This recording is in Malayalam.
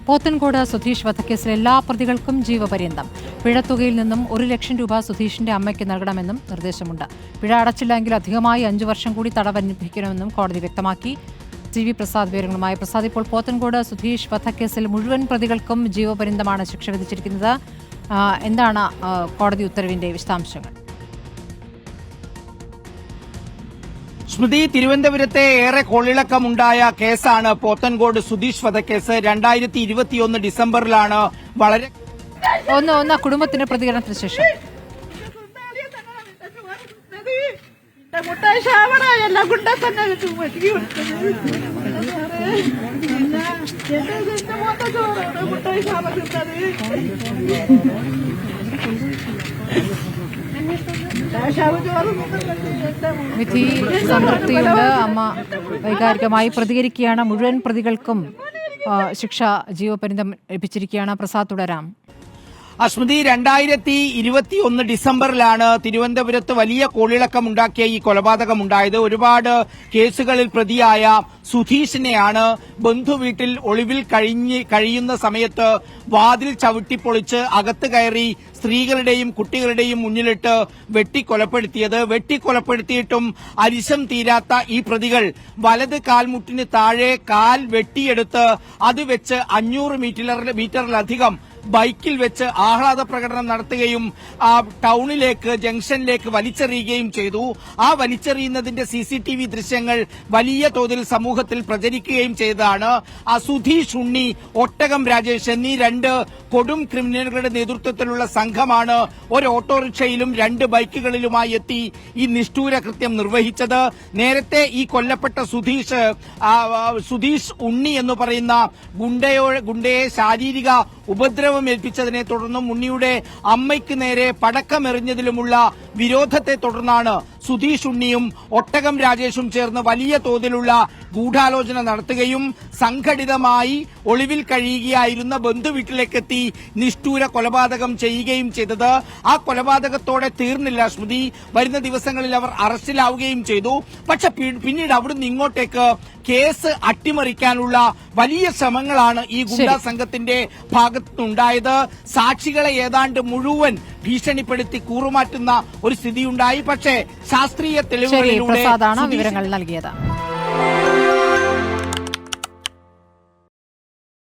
പോത്തൻകോട് സുധീഷ് വധക്കേസിൽ എല്ലാ പ്രതികൾക്കും ജീവപര്യന്തം. പിഴത്തുകയിൽ നിന്നും 1 ലക്ഷം രൂപ സുധീഷിന്റെ അമ്മയ്ക്ക് നൽകണമെന്നും നിർദ്ദേശമുണ്ട്. പിഴ അടച്ചില്ലെങ്കിൽ അധികമായി 5 വർഷം കൂടി തടവനുഭവിക്കണമെന്നും കോടതി വ്യക്തമാക്കി. TV പ്രസാദ് വിവരങ്ങളുമായി. പ്രസാദ്, ഇപ്പോൾ പോത്തൻകോട് സുധീഷ് വധക്കേസിൽ മുഴുവൻ പ്രതികൾക്കും ജീവപര്യന്തമാണ് ശിക്ഷ വിധിച്ചിരിക്കുന്നത്. എന്താണ് കോടതി ഉത്തരവിന്റെ വിശദാംശങ്ങൾ? സ്മൃതി, തിരുവനന്തപുരത്തെ ഏറെ കൊള്ളിളക്കമുണ്ടായ കേസാണ് പോത്തൻകോട് സുധീഷ് വധക്കേസ്. 2021 ഡിസംബറിലാണ് വളരെ ഒന്ന് കുടുംബത്തിന്റെ പ്രതികരണത്തിന് ശേഷം വിധി സംതൃപ്തിയുണ്ട്. അമ്മ വൈകാരികമായി പ്രതികരിക്കുകയാണ്. മുഴുവൻ പ്രതികൾക്കും ശിക്ഷ ജീവപര്യന്തം ലഭിച്ചിരിക്കുകയാണ്. പ്രസാദ്, തുടരാം. സ്മൃതി, 2021 ഡിസംബറിലാണ് തിരുവനന്തപുരത്ത് വലിയ കോളിളക്കമുണ്ടാക്കിയ ഈ കൊലപാതകമുണ്ടായത്. ഒരുപാട് കേസുകളിൽ പ്രതിയായ സുധീഷിനെയാണ് ബന്ധുവീട്ടിൽ ഒളിവിൽ കഴിയുന്ന സമയത്ത് വാതിൽ ചവിട്ടിപ്പൊളിച്ച് അകത്ത് കയറി സ്ത്രീകളുടെയും കുട്ടികളുടെയും മുന്നിലിട്ട് വെട്ടിക്കൊലപ്പെടുത്തിയത്. വെട്ടിക്കൊലപ്പെടുത്തിയിട്ടും അരിശം തീരാത്ത ഈ പ്രതികൾ വലത് കാൽമുട്ടിന് താഴെ കാൽ വെട്ടിയെടുത്ത് അത് വെച്ച് 500 മീറ്ററിലധികം ബൈക്കിൽ വെച്ച് ആഹ്ലാദ പ്രകടനം നടത്തുകയും ടൌണിലേക്ക് ജംഗ്ഷനിലേക്ക് വലിച്ചെറിയുകയും ചെയ്തു. ആ വലിച്ചെറിയുന്നതിന്റെ CCTV ദൃശ്യങ്ങൾ വലിയ തോതിൽ സമൂഹത്തിൽ പ്രചരിക്കുകയും ചെയ്തതാണ്. സുധീഷ് ഉണ്ണി, ഒട്ടകം രാജേഷ് എന്നീ 2 കൊടും ക്രിമിനലുകളുടെ നേതൃത്വത്തിലുള്ള സംഘമാണ് ഒരു ഓട്ടോറിക്ഷയിലും 2 ബൈക്കുകളിലുമായി എത്തി ഈ നിഷ്ഠൂര കൃത്യം നിർവഹിച്ചത്. നേരത്തെ ഈ കൊല്ലപ്പെട്ട സുധീഷ് ഉണ്ണി എന്ന് പറയുന്ന ഗുണ്ടയെ ശാരീരിക ഉപദ്രവം ഏൽപ്പിച്ചതിനെ തുടർന്നും ഉണ്ണിയുടെ അമ്മയ്ക്ക് നേരെ പടക്കമെറിഞ്ഞതിലുമുള്ള വിരോധത്തെ തുടർന്നാണ് സുധീഷ് ഉണ്ണിയും ഒട്ടകം രാജേഷും ചേർന്ന് വലിയ തോതിലുള്ള ഗൂഢാലോചന നടത്തുകയും സംഘടിതമായി ഒളിവിൽ കഴിയുകയായിരുന്ന ബന്ധുവീട്ടിലേക്കെത്തി നിഷ്ഠൂര കൊലപാതകം ചെയ്യുകയും ചെയ്തത്. ആ കൊലപാതകത്തോടെ തീർന്നില്ല സ്മൃതി. വരുന്ന ദിവസങ്ങളിൽ അവർ അറസ്റ്റിലാവുകയും ചെയ്തു. പക്ഷെ പിന്നീട് അവിടുന്ന് ഇങ്ങോട്ടേക്ക് കേസ് അട്ടിമറിക്കാനുള്ള വലിയ ശ്രമങ്ങളാണ് ഈ ഗുണ്ടാ സംഘത്തിന്റെ ഭാഗത്തുനിന്നുണ്ടായത്. സാക്ഷികളെ ഏതാണ്ട് മുഴുവൻ ഭീഷണിപ്പെടുത്തി കൂറുമാറ്റുന്ന ഒരു സ്ഥിതിയുണ്ടായി. പക്ഷേ ശാസ്ത്രീയ തെളിവുകളിലൂടെ വിവരങ്ങൾ നൽകിയത്